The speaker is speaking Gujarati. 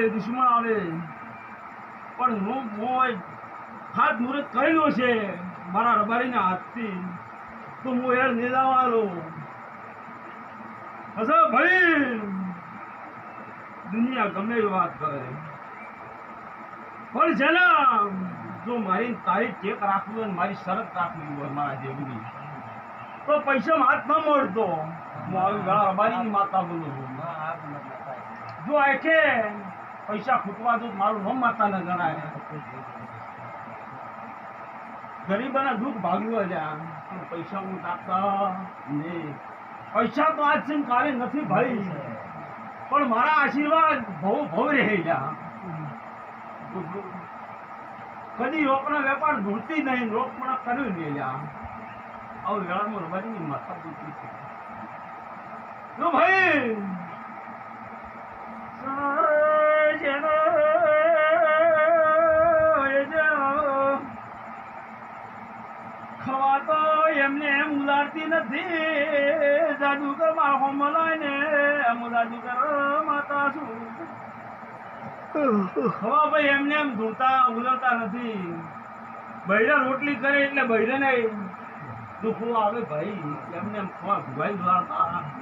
દુશ્મન આવે પણ હું હાથ મુહૂર્ત કરેલો છે મારા રબારીના હાથથી તો હું હેડ નિદાવાલો હશે ભાઈ દુનિયા ગમે એવી વાત કરે પણ છે ને જો મારી તારી ચેક રાખવી હોય મારી શરત રાખવી હોય મારા જેવની તો પૈસા હાથ ન મળતો હું આવી વેળા રબારીની માતા બોલું છું જો આખે પૈસા ખૂટવા તો મારું નામ માતા ન ગણાય ગરીબોના દુઃખ ભાગ્યું છે પણ પૈસા હું નાખતા નહીં પૈસા તો આજ છે કાલે નથી ભાઈ પણ મારા આશીર્વાદ બહુ રહી ગયા કદી રોકના વેપાર ધૂળતી નહીં રોકણા કર્યું નહીં લ્યા આવું વેળામાં રબારીની માથા દૂધતી છે જો ભાઈ ખવા તો એમને એમ ઉલાડતી નથી જાદુગર મારો મલાય ને એમ જાદુગર માતા છું ખવા ભાઈ એમને એમ ધૂળતા ઉલરતા નથી બૈરા રોટલી કરે એટલે બૈરાને દુખવું આવે ભાઈ એમને એમ ખવા ભૂવાઈ ઉલાડતા